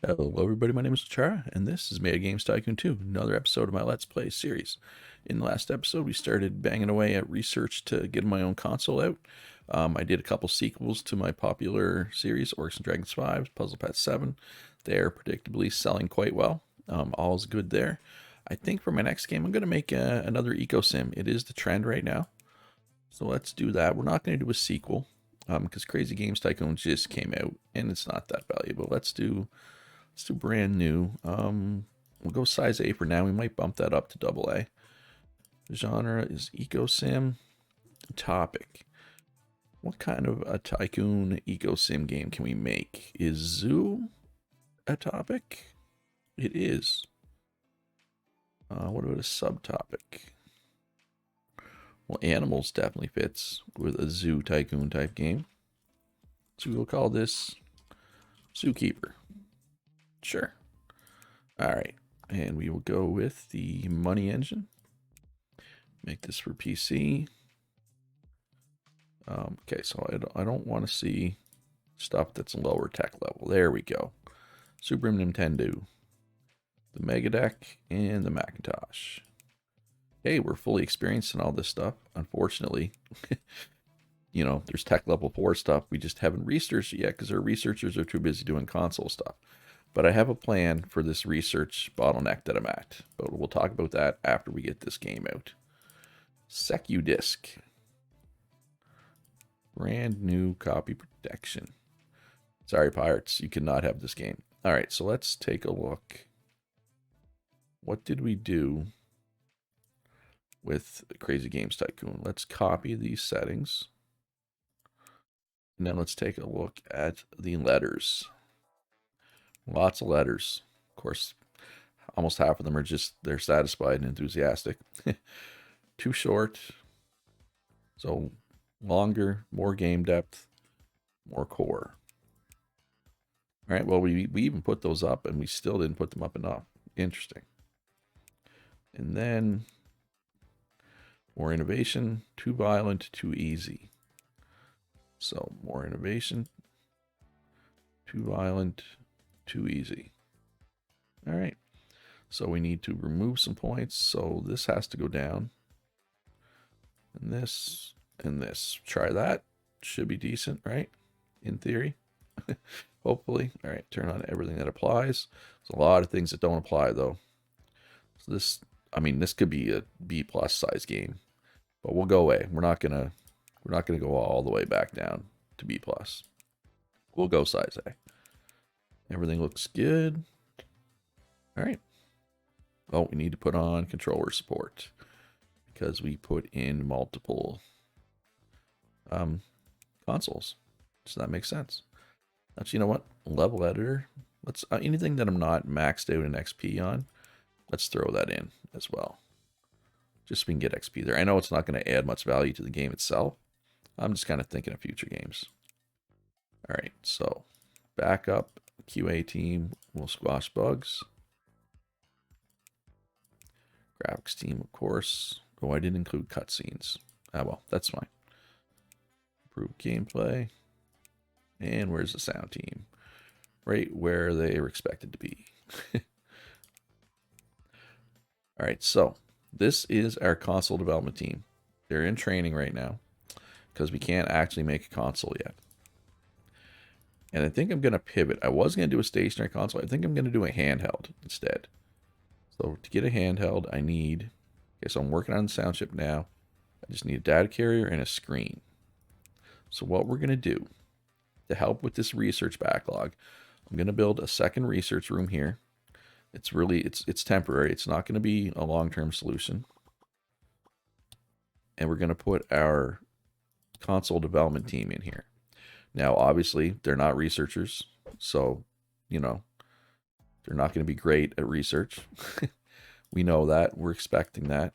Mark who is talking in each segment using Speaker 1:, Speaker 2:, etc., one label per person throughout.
Speaker 1: Hello everybody, my name is Chara, and this is Made Games Tycoon 2, another episode of my Let's Play series. In the last episode, we started banging away at research to get my own console out. I did a couple sequels to my popular series, Orcs and Dragons 5, Puzzle Pet 7. They're predictably selling quite well. All's good there. I think for my next game, I'm going to make another eco sim. It is the trend right now. So let's do that. We're not going to do a sequel, because Crazy Games Tycoon just came out, and it's not that valuable. Let's do brand new. We'll go size A for now. We might bump that up to double A. Genre is eco sim. Topic. What kind of a tycoon eco sim game can we make? Is zoo a topic? It is. What about a subtopic? Well, animals definitely fits with a zoo tycoon type game. So we'll call this Zookeeper. Sure. All right. And we will go with the money engine. Make this for PC. Okay, so I don't want to see stuff that's lower tech level. There we go. Super Nintendo, the Mega Deck, and the Macintosh. Hey, we're fully experienced in all this stuff. Unfortunately, there's tech level 4 stuff. We just haven't researched it yet because our researchers are too busy doing console stuff. But I have a plan for this research bottleneck that I'm at. But we'll talk about that after we get this game out. SecuDisc. Brand new copy protection. Sorry, pirates, you cannot have this game. All right, so let's take a look. What did we do with Crazy Games Tycoon? Let's copy these settings. And then let's take a look at the letters. Lots of letters. Of course, almost half of them are just, they're satisfied and enthusiastic. Too short. So longer, more game depth, more core. All right, well, we even put those up, and we still didn't put them up enough. Interesting. And then more innovation, too violent, too easy. So more innovation, too violent, too easy. All right, so we need to remove some points. So this has to go down. And this, and this. Try that. Should be decent, right? In theory. Hopefully. All right, turn on everything that applies. There's a lot of things that don't apply, though. So this could be a B+ size game, but we'll go away. We're not gonna go all the way back down to B+. We'll go size A. Everything looks good. All right. Oh, we need to put on controller support because we put in multiple consoles. So that makes sense. Actually, you know what? Level editor. Let's anything that I'm not maxed out in XP on, let's throw that in as well. Just so we can get XP there. I know it's not going to add much value to the game itself. I'm just kind of thinking of future games. All right, so backup QA team will squash bugs. Graphics team, of course. Oh, I didn't include cutscenes. Ah, well, that's fine. Improve gameplay. And where's the sound team? Right where they were expected to be. All right, so this is our console development team. They're in training right now because we can't actually make a console yet. And I think I'm going to pivot. I was going to do a stationary console. I think I'm going to do a handheld instead. So to get a handheld, I need... Okay, so I'm working on the sound chip now. I just need a data carrier and a screen. So what we're going to do to help with this research backlog, I'm going to build a second research room here. It's really, it's temporary. It's not going to be a long-term solution. And we're going to put our console development team in here. Now, obviously, they're not researchers, so, they're not going to be great at research. We know that. We're expecting that,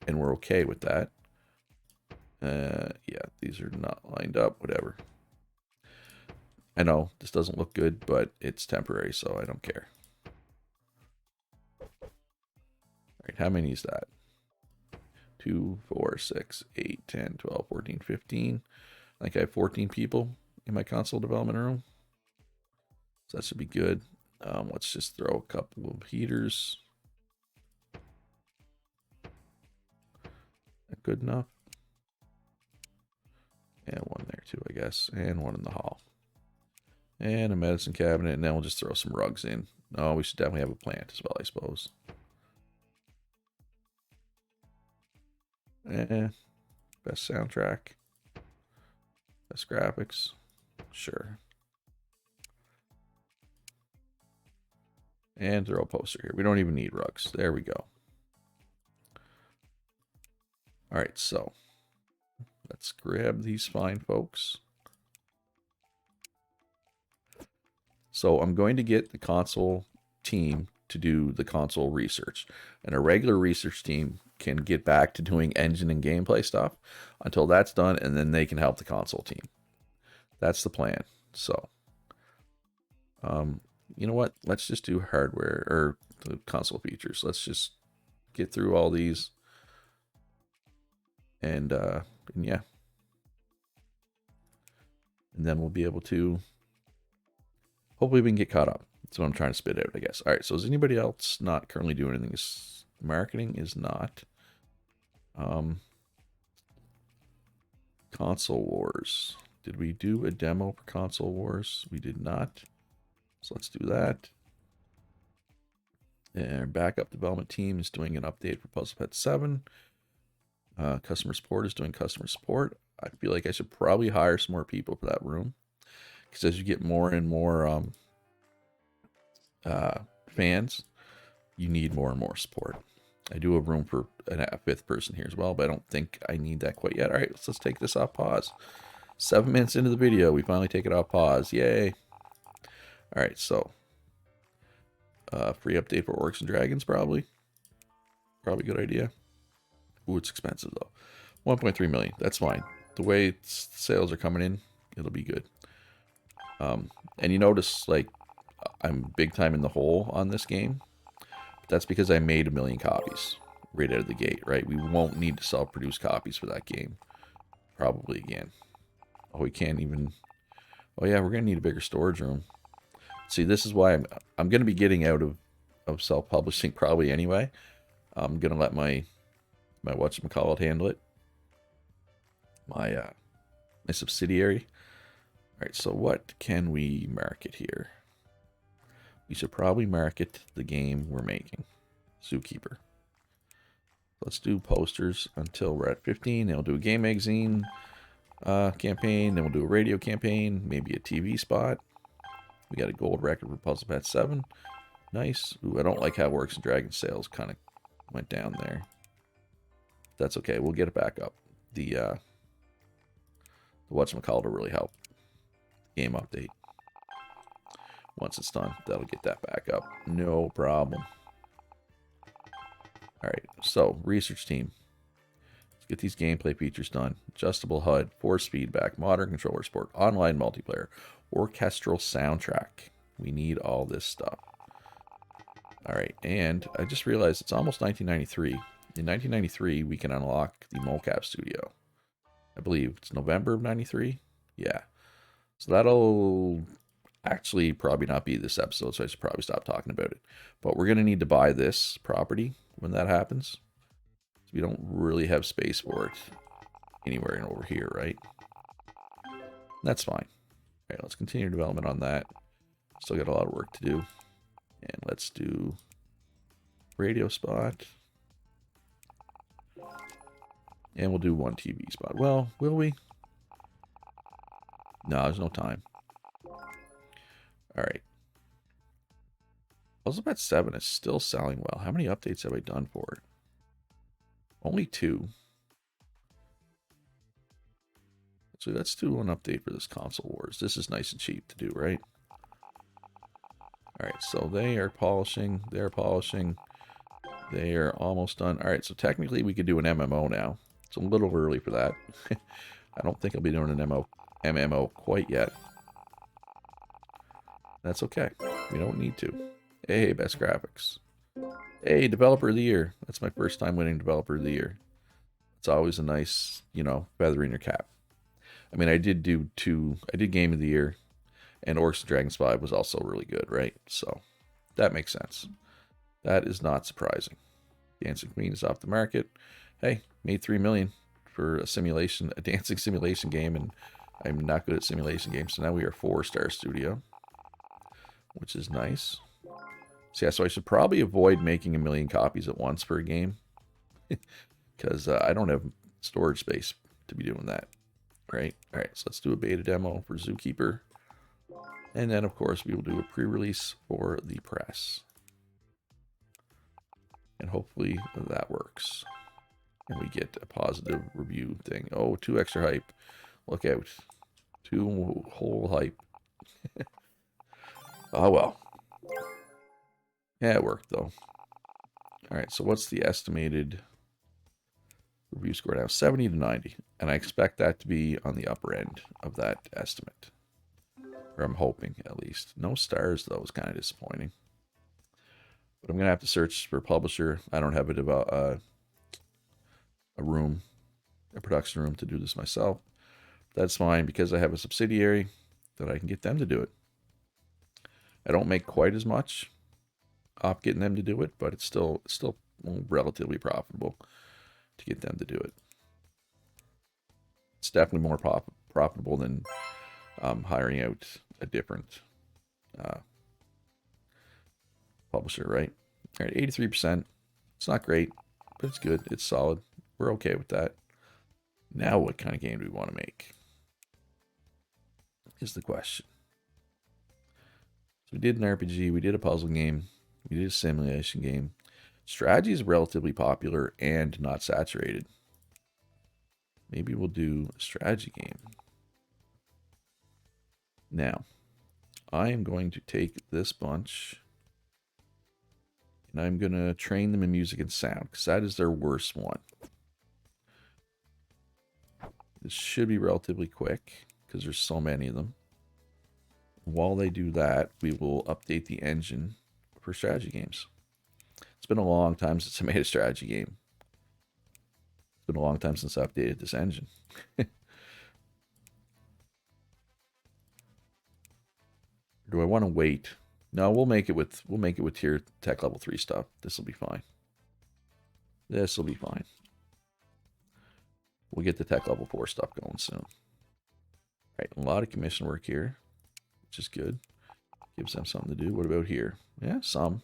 Speaker 1: and we're okay with that. Yeah, these are not lined up, whatever. I know this doesn't look good, but it's temporary, so I don't care. All right, how many is that? 2, 4, 6, 8, 10, 12, 14, 15. I think I have 14 people in my console development room. So that should be good. Let's just throw a couple of heaters. Good enough. And one there too, I guess. And one in the hall. And a medicine cabinet, and then we'll just throw some rugs in. Oh, we should definitely have a plant as well, I suppose. Best soundtrack. Best graphics. Sure. And throw a poster here. We don't even need rugs. There we go. All right, so let's grab these fine folks. So I'm going to get the console team to do the console research. And a regular research team can get back to doing engine and gameplay stuff until that's done, and then they can help the console team. That's the plan. So, you know what? Let's just do hardware or the console features. Let's just get through all these. And yeah. And then we'll be able to, hopefully we can get caught up. That's what I'm trying to spit out, I guess. All right, so is anybody else not currently doing anything? Marketing is not. Console Wars. Did we do a demo for Console Wars? We did not. So let's do that. And our backup development team is doing an update for Puzzle Pet 7. Customer support is doing customer support. I feel like I should probably hire some more people for that room, because as you get more and more fans, you need more and more support. I do have room for a fifth person here as well, but I don't think I need that quite yet. All right, let's take this off pause. 7 minutes into the video, we finally take it off pause. Yay. All right, so free update for Orcs and Dragons, probably a good idea. Ooh, it's expensive though. 1.3 million. That's fine. The way sales are coming in, it'll be good. And you notice, like, I'm big time in the hole on this game. That's because I made 1 million copies right out of the gate, right? We won't need to self-produce copies for that game. Probably again. Oh, we can't even... Oh yeah, we're going to need a bigger storage room. See, this is why I'm going to be getting out of self-publishing probably anyway. I'm going to let my whatchamacallit handle it. My subsidiary. All right, so what can we market here? We should probably market the game we're making, Zookeeper. Let's do posters until we're at 15. Then we'll do a game magazine campaign. Then we'll do a radio campaign, maybe a TV spot. We got a gold record for Puzzle Pet 7. Nice. Ooh, I don't like how Orcs and Dragons sales kind of went down there. That's okay. We'll get it back up. The whatchamacallit will really help. Game update. Once it's done, that'll get that back up. No problem. All right, so research team. Let's get these gameplay features done. Adjustable HUD, force feedback, modern controller support, online multiplayer, orchestral soundtrack. We need all this stuff. All right, and I just realized it's almost 1993. In 1993, we can unlock the mocap studio. I believe it's November of 93. Yeah. So that'll actually probably not be this episode, so I should probably stop talking about it. But we're going to need to buy this property when that happens. We don't really have space for it anywhere over here, right? That's fine. All right, let's continue development on that. Still got a lot of work to do. And let's do radio spot. And we'll do one TV spot. Well, will we? No, there's no time. All right. Puzzle Pet 7 is still selling well. How many updates have I done for it? Only 2. So let's do an update for this Console Wars. This is nice and cheap to do, right? All right, so they are polishing. They're polishing. They are almost done. All right, so technically we could do an MMO now. It's a little early for that. I don't think I'll be doing an MMO quite yet. That's okay. We don't need to. Hey, best graphics. Hey, Developer of the Year. That's my first time winning Developer of the Year. It's always a nice, you know, feather in your cap. I mean, I did do 2. I did Game of the Year. And Orcs and Dragons 5 was also really good, right? So that makes sense. That is not surprising. Dancing Queen is off the market. Hey, made $3 million for a dancing simulation game, and I'm not good at simulation games, so now we are 4-star studio, which is nice. So yeah, so I should probably avoid making 1 million copies at once for a game, because I don't have storage space to be doing that, right? All right, so let's do a beta demo for Zookeeper, and then of course we will do a pre-release for the press, and hopefully that works. And we get a positive review thing. Oh, 2 extra hype. Look out. 2 whole hype. Oh, well. Yeah, it worked, though. All right, so what's the estimated review score now? 70 to 90. And I expect that to be on the upper end of that estimate. Or I'm hoping, at least. No stars, though, is kind of disappointing. But I'm going to have to search for publisher. I don't have a production room to do this myself. That's fine because I have a subsidiary that I can get them to do it. I don't make quite as much off getting them to do it, but it's still relatively profitable to get them to do it. It's definitely more profitable than hiring out a different publisher, right? All right, 83%. It's not great, but it's good. It's solid. We're okay with that. Now, what kind of game do we want to make? Is the question. So we did an RPG, we did a puzzle game, we did a simulation game. Strategy is relatively popular and not saturated. Maybe we'll do a strategy game. Now, I am going to take this bunch and I'm going to train them in music and sound because that is their worst one. This should be relatively quick because there's so many of them. While they do that, we will update the engine for strategy games. It's been a long time since I made a strategy game. It's been a long time since I updated this engine. Do I want to wait? No, we'll make it with tier tech level 3 stuff. This will be fine. This will be fine. We'll get the tech level 4 stuff going soon. All right, a lot of commission work here, which is good. Gives them something to do. What about here? Yeah, some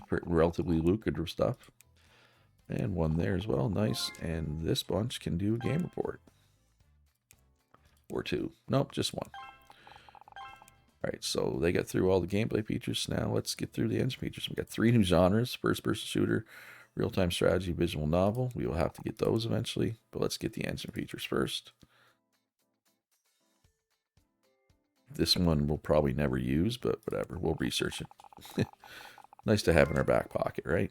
Speaker 1: relatively lucrative stuff. And one there as well. Nice. And this bunch can do a game report. Or 2. Nope, just 1. Alright, so they got through all the gameplay features. Now let's get through the engine features. We got 3 new genres. First-person shooter, real-time strategy, visual novel. We will have to get those eventually. But let's get the engine features first. This one we'll probably never use, but whatever. We'll research it. Nice to have in our back pocket, right?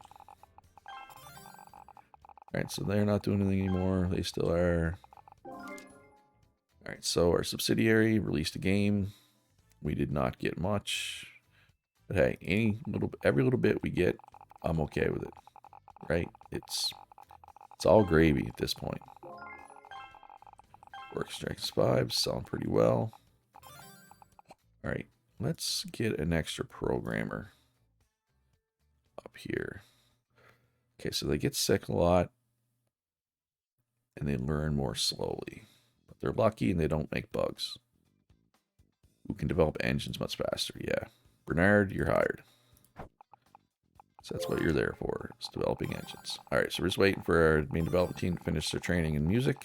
Speaker 1: Alright, so they're not doing anything anymore. They still are. Alright, so our subsidiary released a game. We did not get much. But hey, every little bit we get, I'm okay with it. Right? It's all gravy at this point. Works Strikes 5, selling pretty well. Alright, let's get an extra programmer up here. Okay, so they get sick a lot. And they learn more slowly. But they're lucky and they don't make bugs. Who can develop engines much faster? Yeah. Bernard, you're hired. So that's what you're there for, is developing engines. Alright, so we're just waiting for our main development team to finish their training in music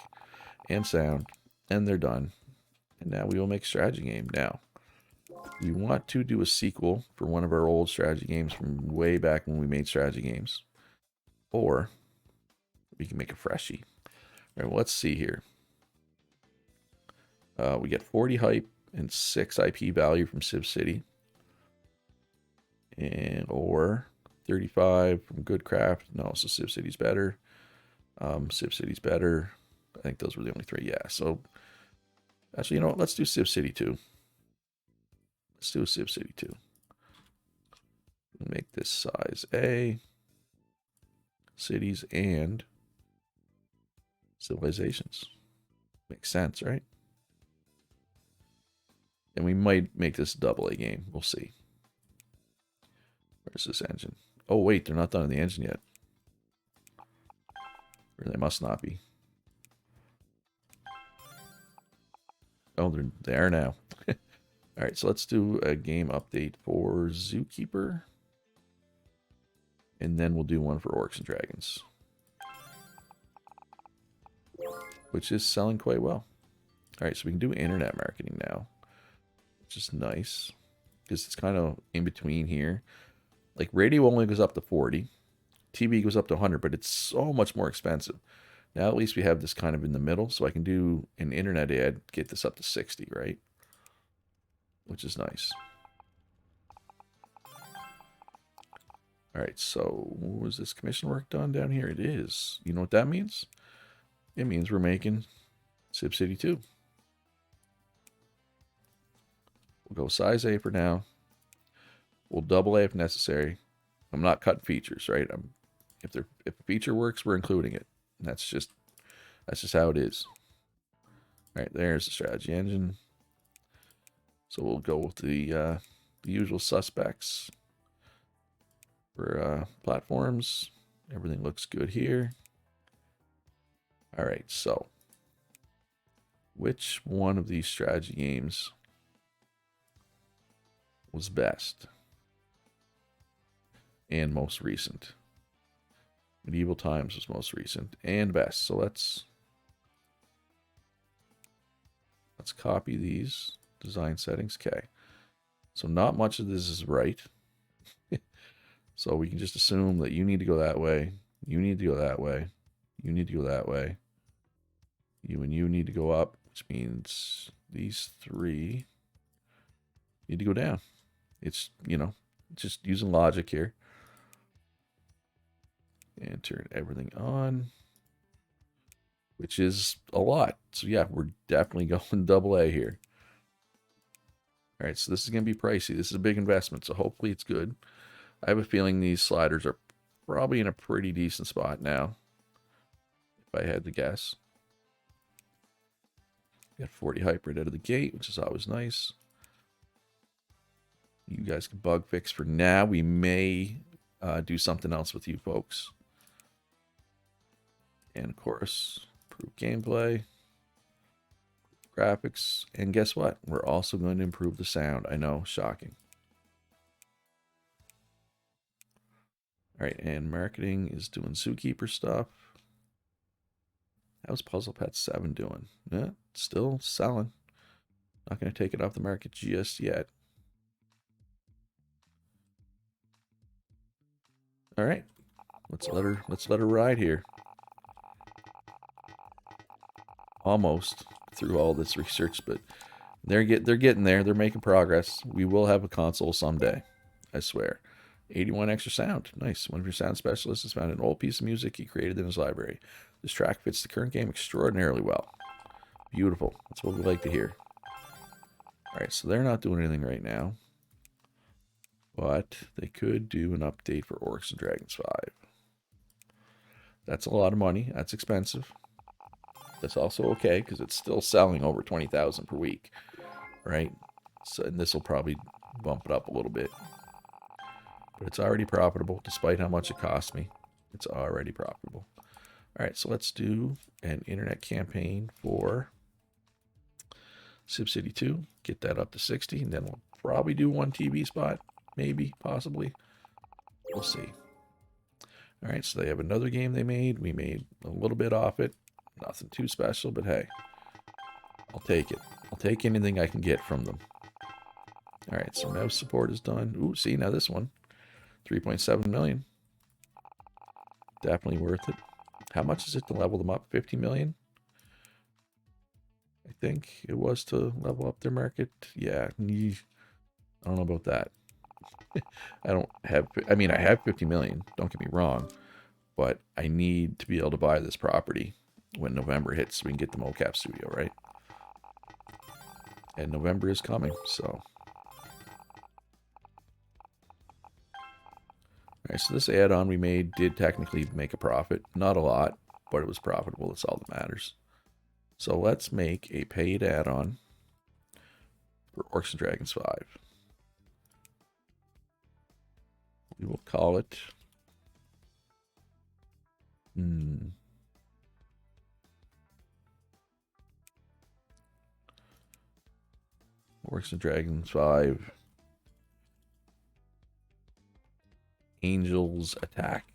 Speaker 1: and sound. And they're done. And now we will make a strategy game. Now, we want to do a sequel for one of our old strategy games from way back when we made strategy games. Or we can make a freshie. All right, well, let's see here. We get 40 hype and 6 IP value from Civ City. And or 35 from Goodcraft. No, so Civ City's better. Civ City's better. I think those were the only 3. Yeah, so actually, you know what? Let's do Civ City 2. Let's do a Civ City 2. Make this size A. Cities and civilizations. Makes sense, right? And we might make this a AA game. We'll see. Where's this engine? Oh, wait, they're not done in the engine yet. Or they must not be. Oh, they are now. All right, so let's do a game update for Zookeeper. And then we'll do one for Orcs and Dragons. Which is selling quite well. All right, so we can do internet marketing now. Which is nice. Because it's kind of in between here. Like, radio only goes up to 40. TV goes up to 100, but it's so much more expensive. Now at least we have this kind of in the middle, so I can do an internet ad, get this up to 60, right? Which is nice. All right, so was this commission work done down here? It is. You know what that means? It means we're making SimCity 2. We'll go size A for now. We'll double A if necessary. I'm not cutting features, right? If a feature works, we're including it. And that's just how it is. All right, there's the strategy engine. So we'll go with the usual suspects for platforms. Everything looks good here. All right, so which one of these strategy games was best and most recent? Medieval Times was most recent and best. So let's copy these design settings. Okay. So not much of this is right. So we can just assume that you need to go that way. You need to go that way. You need to go that way. You and you need to go up, which means these three need to go down. It's, just using logic here. And turn everything on, which is a lot. So yeah, we're definitely going AA here. All right, so this is going to be pricey. This is a big investment, so hopefully it's good. I have a feeling these sliders are probably in a pretty decent spot now, if I had to guess. Got 40 hybrid out of the gate, which is always nice. You guys can bug fix for now. We may do something else with you folks. And of course, improve gameplay, graphics, and guess what? We're also going to improve the sound. I know, shocking. All right, and marketing is doing Zookeeper stuff. How's Puzzle Pet 7 doing? Yeah, still selling. Not going to take it off the market just yet. All right, let's let her ride here. Almost through all this research, but they're getting there. They're making progress. We will have a console someday, I swear. 81 extra sound. Nice. One of your sound specialists has found an old piece of music he created in his library. This track fits the current game extraordinarily well. Beautiful. That's what we like to hear. All right, so they're not doing anything right now, but they could do an update for Orcs and Dragons 5. That's a lot of money. That's expensive. That's also okay because it's still selling over 20,000 per week, right? So, and this will probably bump it up a little bit, but it's already profitable despite how much it cost me. It's already profitable. All right, so let's do an internet campaign for SimCity 2. Get that up to 60, and then we'll probably do one TV spot, maybe, possibly. We'll see. All right, so they have another game they made. We made a little bit off it. Nothing too special, but hey, I'll take it. I'll take anything I can get from them. All right, so mouse support is done. Ooh, see, now this one, 3.7 million. Definitely worth it. How much is it to level them up? 50 million? I think it was to level up their market. Yeah, I don't know about that. I mean, I have 50 million, don't get me wrong, but I need to be able to buy this property when November hits so we can get the mocap studio, right? And November is coming, so. Alright, so this add-on we made did technically make a profit. Not a lot, but it was profitable. That's all that matters. So let's make a paid add-on for Orcs and Dragons 5. We will call it... Orcs and Dragons 5. Angels attack.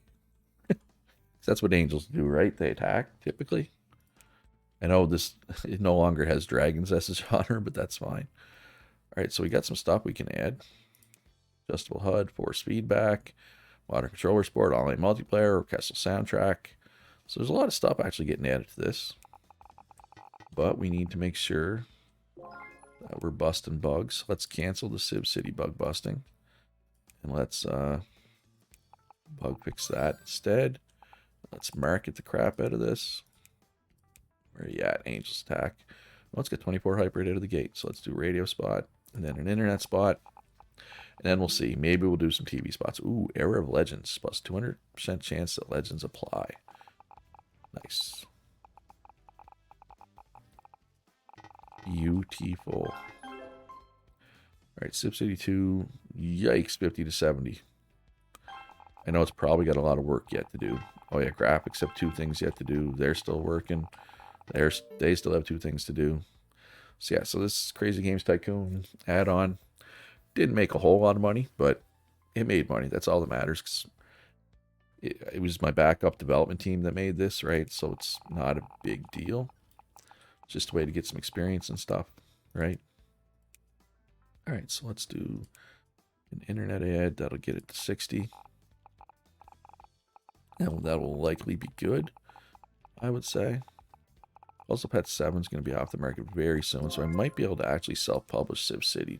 Speaker 1: That's what angels do, right? They attack, typically. I know this, it no longer has dragons as a genre, but that's fine. Alright, so we got some stuff we can add. Adjustable HUD, force feedback, modern controller support, online multiplayer, orchestral soundtrack. So there's a lot of stuff actually getting added to this. But we need to make sure that we're busting bugs. Let's cancel the SimCity bug busting. And let's bug fix that instead. Let's market the crap out of this. Where are you at? Angels attack. Let's get 24 hybrid out of the gate. So let's do radio spot and then an internet spot. And then we'll see. Maybe we'll do some TV spots. Ooh, Era of Legends. Plus 200% chance that Legends apply. Nice. Beautiful. Alright, SimCity 2. Yikes, 50 to 70. I know it's probably got a lot of work yet to do. Oh yeah, graphics have 2 things yet to do. They're still working. They still have 2 things to do. So yeah, so this Crazy Games Tycoon add-on didn't make a whole lot of money, but it made money. That's all that matters. 'Cause it was my backup development team that made this, right? So it's not a big deal. It's just a way to get some experience and stuff, right? All right, so let's do an internet ad. That'll get it to 60. That will likely be good, I would say. Also, Pet 7 is going to be off the market very soon, so I might be able to actually self-publish SimCity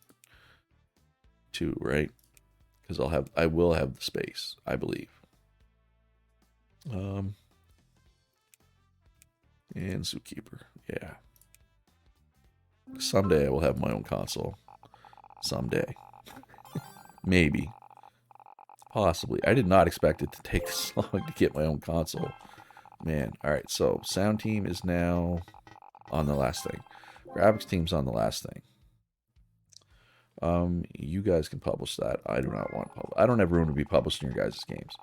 Speaker 1: 2, right? Because I will have the space, I believe. And Zookeeper, yeah. Someday I will have my own console. Someday. Maybe. Possibly. I did not expect it to take this long to get my own console. Man, alright, so sound team is now on the last thing. Graphics team's on the last thing. You guys can publish that. I do not want to publish. I don't have room to be publishing your guys' games.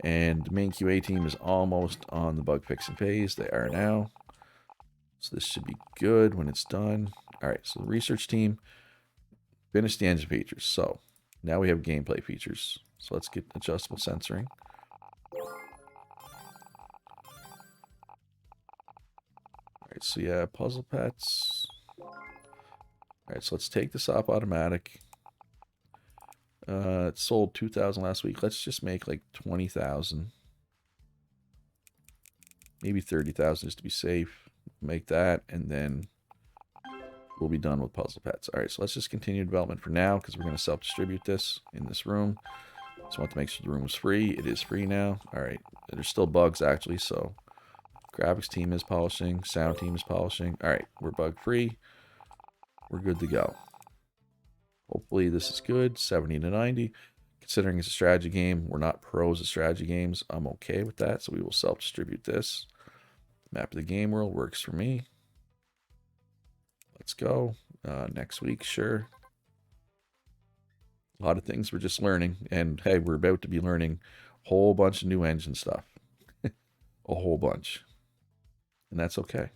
Speaker 1: And the main QA team is almost on the bug fixing phase. They are now. So this should be good when it's done. Alright, so the research team finished the engine features. So now we have gameplay features. So let's get adjustable censoring. Alright, so yeah, puzzle pets. Alright, so let's take this off automatic. It sold 2,000 last week. Let's just make like 20,000. Maybe 30,000 just to be safe. Make that, and then we'll be done with puzzle pets. Alright, so let's just continue development for now, because we're going to self-distribute this in this room. So I want to make sure the room is free. It is free now. Alright, there's still bugs actually, so graphics team is polishing, sound team is polishing. Alright, we're bug free. We're good to go. Hopefully this is good. 70 to 90. Considering it's a strategy game, we're not pros at strategy games. I'm okay with that, so we will self-distribute this. Map of the game world works for me. Let's go. Next week, sure. A lot of things we're just learning. And hey, we're about to be learning a whole bunch of new engine stuff. A whole bunch. And that's okay.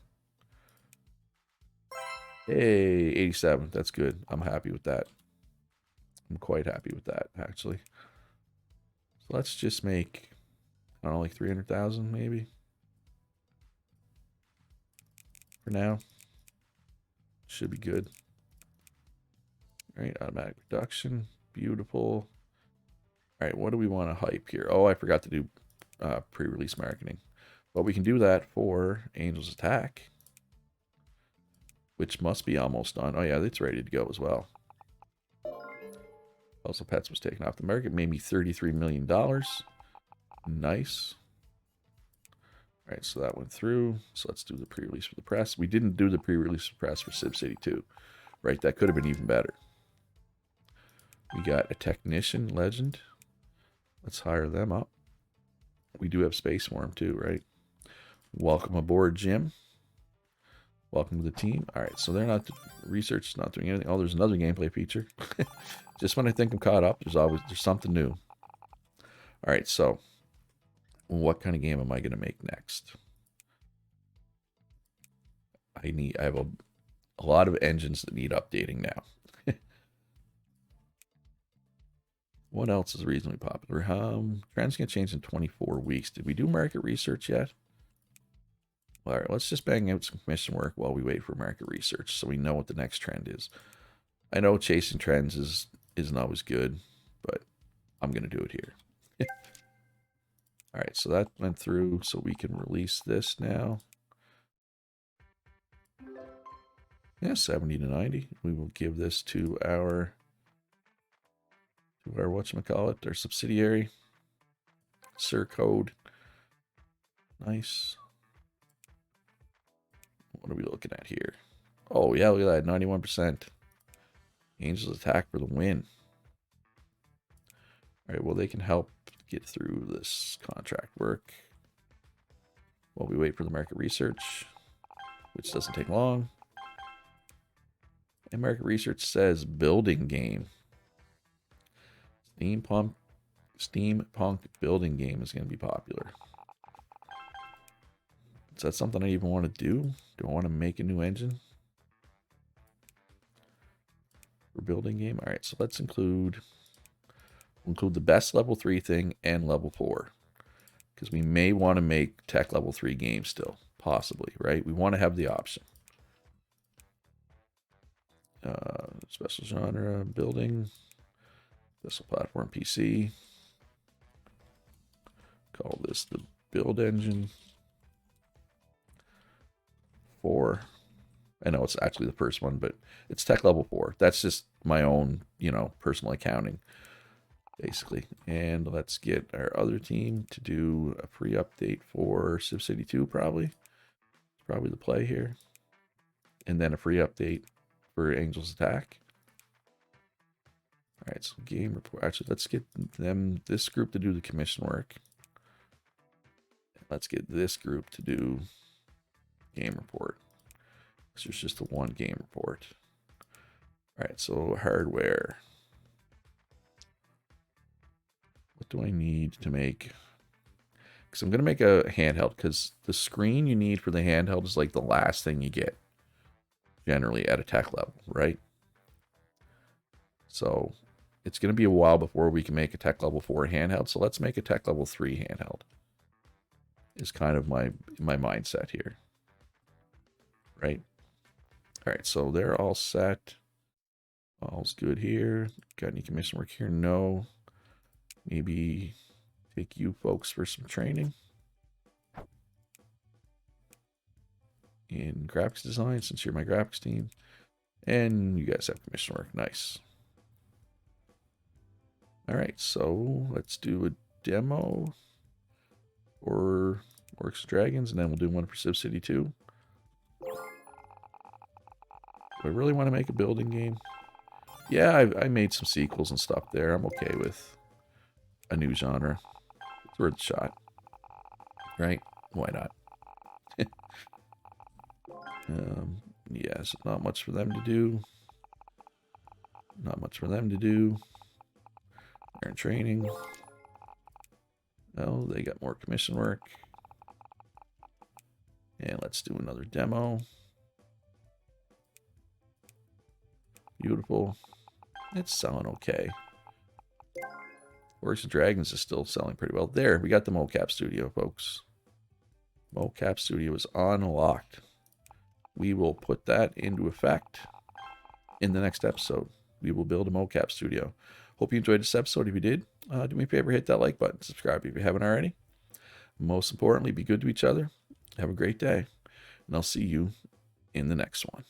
Speaker 1: Hey, 87. That's good. I'm happy with that. I'm quite happy with that, actually. So let's just make, I don't know, like 300,000 maybe. For now. Should be good. All right, automatic reduction. Beautiful. All right, what do we want to hype here? Oh, I forgot to do pre-release marketing. But we can do that for Angel's Attack, which must be almost done. Oh yeah, it's ready to go as well. Also, Pets was taken off the market, made me $33 million. Nice. All right, so that went through. So let's do the pre-release for the press. We didn't do the pre-release for press for SimCity 2, right? That could have been even better. We got a technician legend. Let's hire them up. We do have space for him too, right? Welcome aboard, Jim. Welcome to the team. All right, so they're not research is not doing anything. Oh, there's another gameplay feature. Just when I think I'm caught up, there's something new. All right, so what kind of game am I going to make next? I have a lot of engines that need updating now. What else is reasonably popular? Trends can change in 24 weeks. Did we do market research yet? All right, let's just bang out some commission work while we wait for market research so we know what the next trend is. I know chasing trends isn't always good, but I'm going to do it here. All right, so that went through, so we can release this now. Yeah, 70 to 90. We will give this to our whatchamacallit, our subsidiary. Sir code. Nice. What are we looking at here? Oh, yeah, look at that, 91%. Angels attack for the win. All right, well, they can help get through this contract work while we wait for the market research, which doesn't take long. And market research says building game. Steampunk building game is going to be popular. Is that something I even want to do? Do I want to make a new engine for building game? All right, so let's include the best level 3 thing and level 4, because we may want to make tech level 3 games still, possibly, right? We want to have the option. Special genre, building, special platform, PC. Call this the build engine 4. I know it's actually the first one, but it's tech level 4. That's just my own, personal accounting, basically. And let's get our other team to do a free update for SimCity 2, probably. It's probably the play here. And then a free update for Angels Attack. All right, so game report. Actually, let's get this group to do the commission work. Let's get this group to do game report. So it's just a one game report. All right, so hardware. What do I need to make? Because I'm going to make a handheld, because the screen you need for the handheld is like the last thing you get generally at a tech level, right? So it's going to be a while before we can make a tech level 4 handheld. So let's make a tech level 3 handheld. Is kind of my mindset here, right? All right, so they're all set. All's good here. Got any commission work here? No. Maybe take you folks for some training in graphics design, since you're my graphics team. And you guys have commission work. Nice. All right, so let's do a demo for Orcs Dragons, and then we'll do one for SimCity 2. Do I really want to make a building game? Yeah, I made some sequels and stuff there. I'm okay with a new genre. It's worth a shot. Right? Why not? Yeah, so not much for them to do. Not much for them to do. They're in training. Oh, they got more commission work. And let's do another demo. Beautiful. It's selling okay. Orcs and Dragons is still selling pretty well. There, we got the mocap studio, folks. Mocap studio is unlocked. We will put that into effect in the next episode. We will build a mocap studio. Hope you enjoyed this episode. If you did, do me a favor, hit that like button. Subscribe if you haven't already. Most importantly, be good to each other. Have a great day. And I'll see you in the next one.